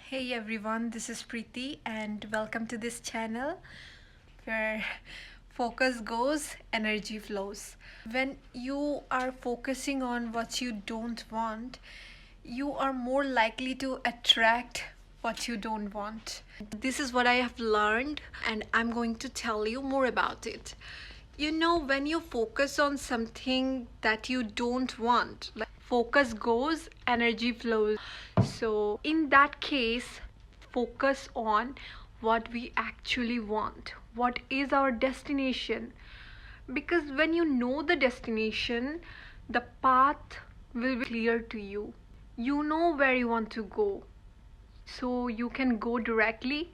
Hey everyone, this is Preeti and welcome to this channel where focus goes, energy flows. When you are focusing on what you don't want, you are more likely to attract what you don't want. This is what I have learned and I'm going to tell you more about it. When you focus on something that you don't want, like focus goes, energy flows. So, in that case, focus on what we actually want. What is our destination? Because when you know the destination, the path will be clear to you. You know where you want to go, so you can go directly.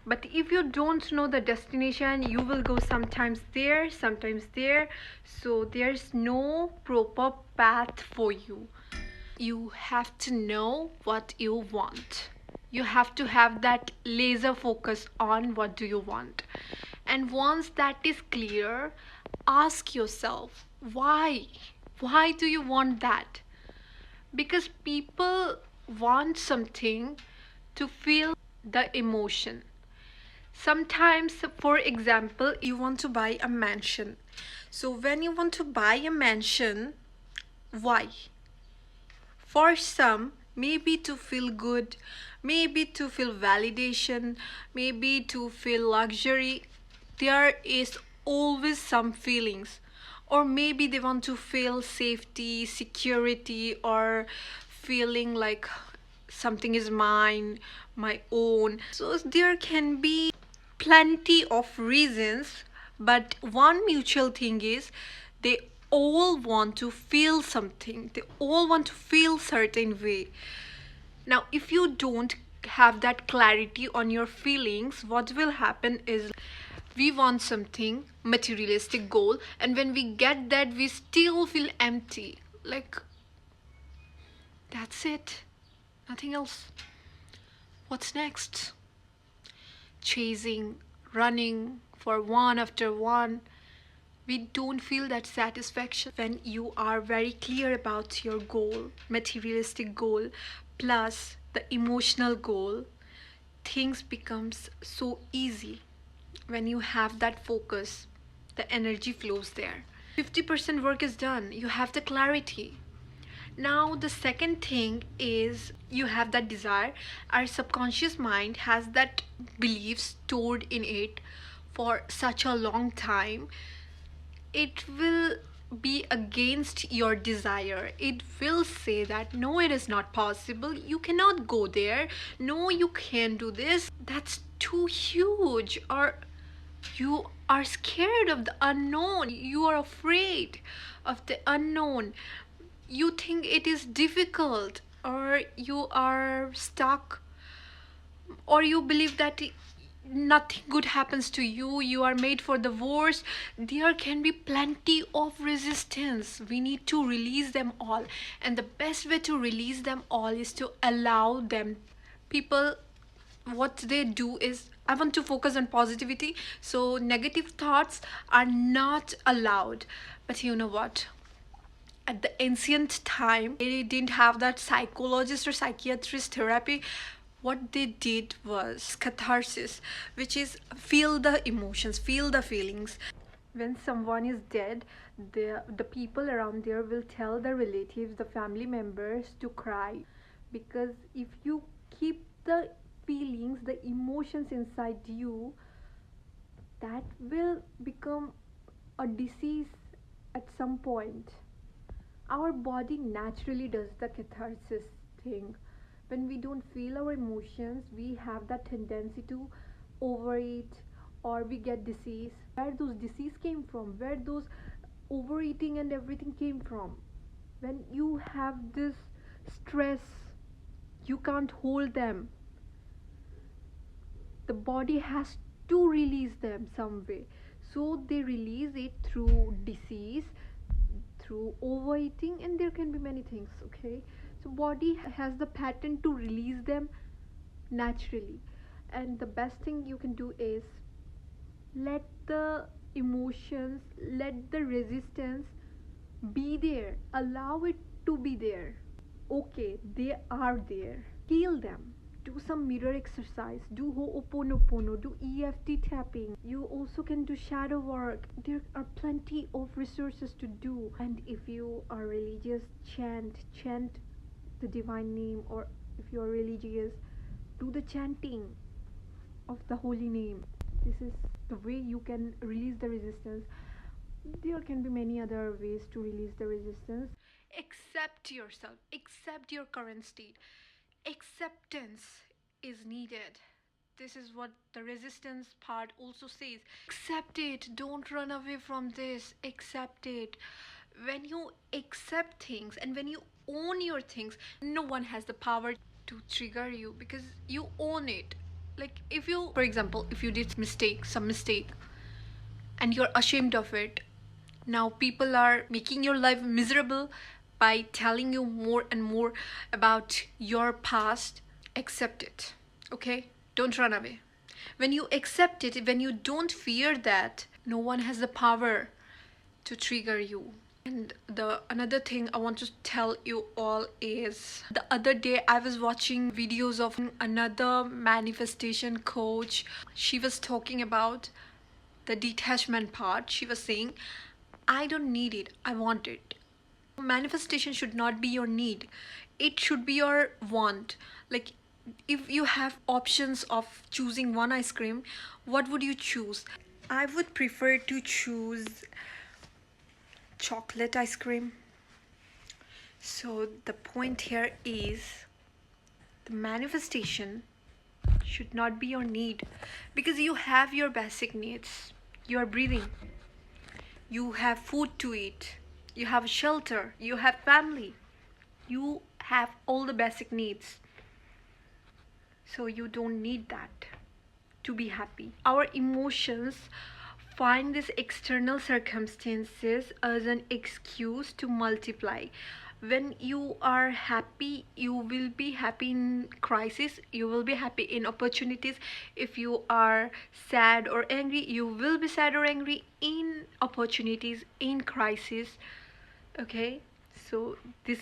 But if you don't know the destination, you will go sometimes there, sometimes there. So there's no proper path for you. You have to know what you want. You have to have that laser focus on what do you want. And once that is clear, ask yourself, why? Why do you want that? Because people want something to feel the emotion. Sometimes, for example, you want to buy a mansion. So, when you want to buy a mansion, why? For some, maybe to feel good, maybe to feel validation, maybe to feel luxury. There is always some feelings. Or maybe they want to feel safety, security, or feeling like something is mine, my own. So there can be plenty of reasons, but one mutual thing is they all want to feel something. They all want to feel certain way. Now, if you don't have that clarity on your feelings, what will happen is we want something materialistic goal, and when we get that, we still feel empty. Like, that's it. Nothing else. What's next? Chasing, running for one after one. We don't feel that satisfaction when you are very clear about your goal, materialistic goal, plus the emotional goal. Things becomes so easy when you have that focus. The energy flows there. 50% work is done. You have the clarity. Now, the second thing is you have that desire. Our subconscious mind has that belief stored in it for such a long time. It will be against your desire. It will say that no, it is not possible. You cannot go there. No, you can't do this. That's too huge. Or you are scared of the unknown. You are afraid of the unknown. You think it is difficult, or you are stuck, or you believe that nothing good happens to you, you are made for the worst. There can be plenty of resistance. We need to release them all, and the best way to release them all is to allow them. People, what they do is, I want to focus on positivity, so negative thoughts are not allowed. But you know what, at the ancient time they didn't have that psychologist or psychiatrist therapy. What they did was catharsis, which is feel the emotions, feel the feelings. When someone is dead, the people around there will tell the relatives, the family members, to cry. Because if you keep the feelings, the emotions inside you, that will become a disease at some point. Our body naturally does the catharsis thing. When we don't feel our emotions, we have that tendency to overeat, or we get disease. Where those disease came from, where those overeating and everything came from? When you have this stress, you can't hold them. The body has to release them some way, so they release it through disease, through overeating, and there can be many things. Okay, so body has the pattern to release them naturally. And the best thing you can do is let the emotions, let the resistance be there, allow it to be there. Okay, they are there, heal them. Do some mirror exercise, do Ho'oponopono, do EFT tapping. You also can do shadow work. There are plenty of resources to do. And if you are religious, chant the divine name, or if you are religious, do the chanting of the holy name. This is the way you can release the resistance. There can be many other ways to release the resistance. Accept yourself, accept your current state. Acceptance is needed. This is what the resistance part also says. Accept it, don't run away from this. Accept it. When you accept things and when you own your things, no one has the power to trigger you because you own it. Like, if you, for example, if you did some mistake and you're ashamed of it, now people are making your life miserable by telling you more and more about your past. Accept it, okay? Don't run away. When you accept it, when you don't fear that, no one has the power to trigger you. And the another thing I want to tell you all is, the other day I was watching videos of another manifestation coach. She was talking about the detachment part. She was saying, I don't need it, I want it. Manifestation should not be your need, it should be your want. Like, if you have options of choosing one ice cream, what would you choose? I would prefer to choose chocolate ice cream. So the point here is, the manifestation should not be your need, because you have your basic needs. You are breathing, you have food to eat, you have shelter, you have family, you have all the basic needs. So you don't need that to be happy. Our emotions find these external circumstances as an excuse to multiply. When you are happy, you will be happy in crisis, you will be happy in opportunities. If you are sad or angry, you will be sad or angry in opportunities, in crisis. Okay, so this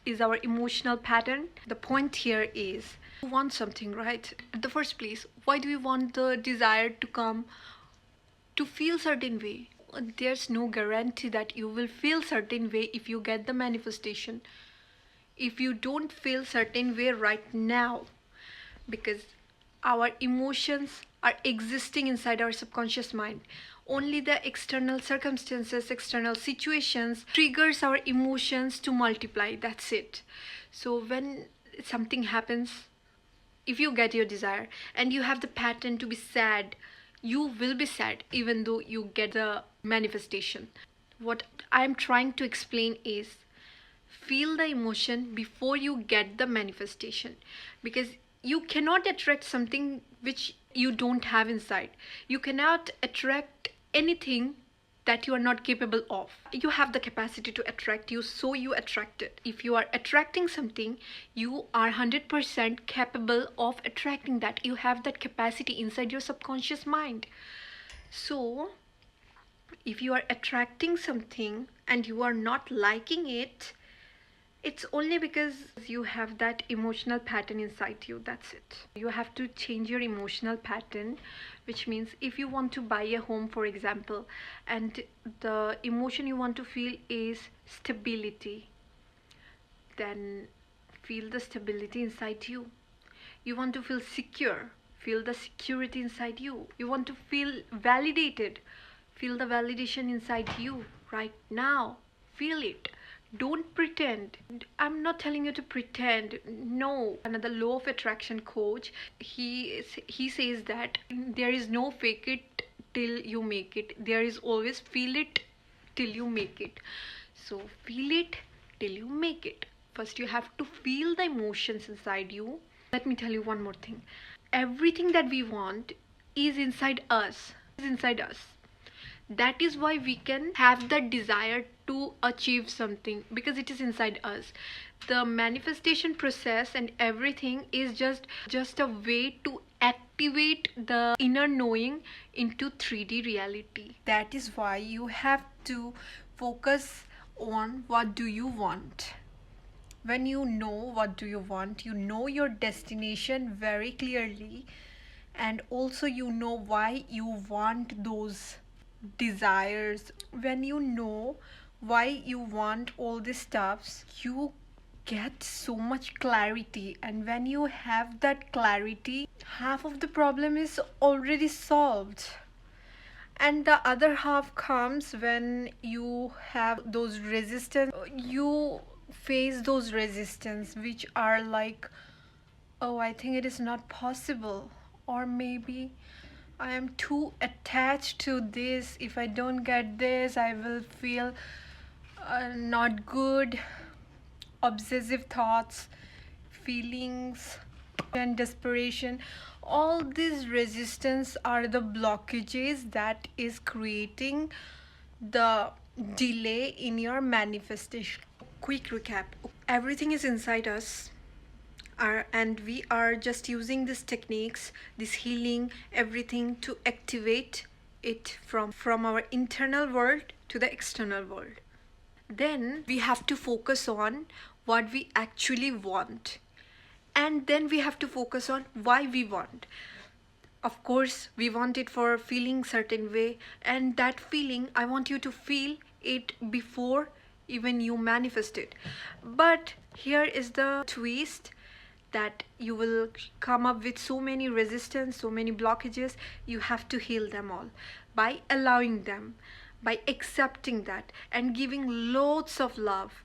is our emotional pattern. The point here is, you want something, right? At the first place, why do we want the desire to come? To feel certain way. There's no guarantee that you will feel certain way if you get the manifestation. If you don't feel certain way right now, because our emotions are existing inside our subconscious mind, only the external circumstances, external situations triggers our emotions to multiply. That's it. So when something happens, if you get your desire and you have the pattern to be sad, you will be sad even though you get the manifestation. What I'm trying to explain is, feel the emotion before you get the manifestation, because you cannot attract something which you don't have inside. You cannot attract anything that you are not capable of. You have the capacity to attract, you so you attract it. If you are attracting something, you are 100% capable of attracting that. You have that capacity inside your subconscious mind. So if you are attracting something and you are not liking it, it's only because you have that emotional pattern inside you. That's it. You have to change your emotional pattern, which means if you want to buy a home, for example, and the emotion you want to feel is stability, then feel the stability inside you. You want to feel secure, feel the security inside you. You want to feel validated, feel the validation inside you right now. Feel it. Don't pretend. I'm not telling you to pretend. No. Another law of attraction coach, he says that there is no fake it till you make it. There is always feel it till you make it. So feel it till you make it. First you have to feel the emotions inside you. Let me tell you one more thing. Everything that we want is inside us. That is why we can have the desire to achieve something, because it is inside us. The manifestation process and everything is just a way to activate the inner knowing into 3D reality. That is why you have to focus on what do you want. When you know what do you want, you know your destination very clearly, and also you know why you want those desires. When you know why you want all these stuffs, you get so much clarity, and when you have that clarity, half of the problem is already solved. And the other half comes when you have those resistance. You face those resistance which are like, oh, I think it is not possible, or maybe I am too attached to this. If I don't get this, I will feel not good. Obsessive thoughts, feelings, and desperation. All these resistance are the blockages that is creating the delay in your manifestation. Quick recap: everything is inside us, and we are just using these techniques, this healing, everything to activate it from our internal world to the external world. Then we have to focus on what we actually want, and then we have to focus on why we want. Of course, we want it for feeling certain way, and that feeling, I want you to feel it before even you manifest it. But here is the twist, that you will come up with so many resistance, so many blockages. You have to heal them all by allowing them, by accepting that, and giving loads of love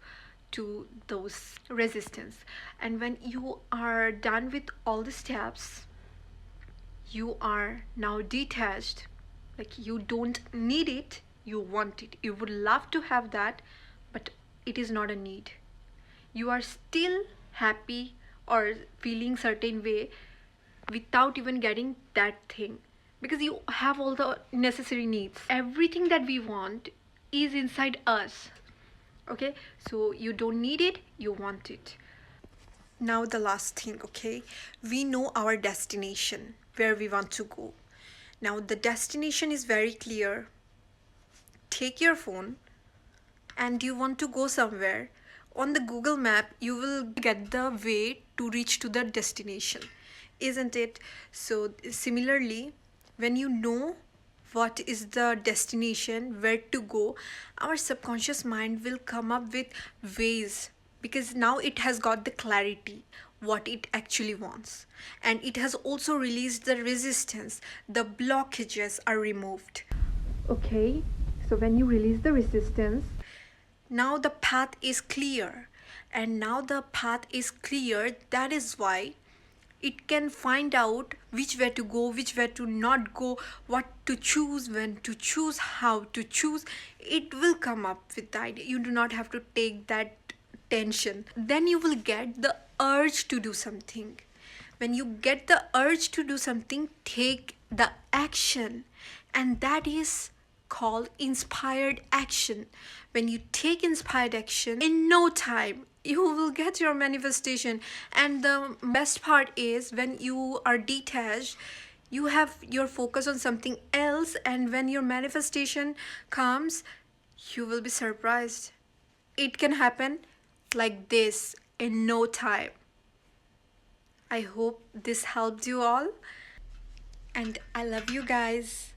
to those resistance. And when you are done with all the steps, you are now detached. Like, you don't need it, you want it. You would love to have that, but it is not a need. You are still happy or feeling certain way without even getting that thing, because you have all the necessary needs. Everything that we want is inside us. Okay, so you don't need it, you want it. Now the last thing, okay, we know our destination, where we want to go. Now the destination is very clear. Take your phone and you want to go somewhere. On the Google map, you will get the way to reach to the destination, isn't it? So similarly, when you know what is the destination, where to go, our subconscious mind will come up with ways, because now it has got the clarity what it actually wants, and it has also released the resistance. The blockages are removed. Okay, so when you release the resistance, now the path is clear. And now the path is clear, that is why it can find out which way to go, which way to not go, what to choose, when to choose, how to choose. It will come up with the idea. You do not have to take that tension. Then you will get the urge to do something. When you get the urge to do something, take the action, and that is called inspired action. When you take inspired action, in no time you will get your manifestation. And the best part is, when you are detached, you have your focus on something else, and when your manifestation comes, you will be surprised. It can happen like this in no time. I hope this helped you all, and I love you guys.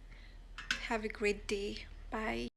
Have a great day. Bye.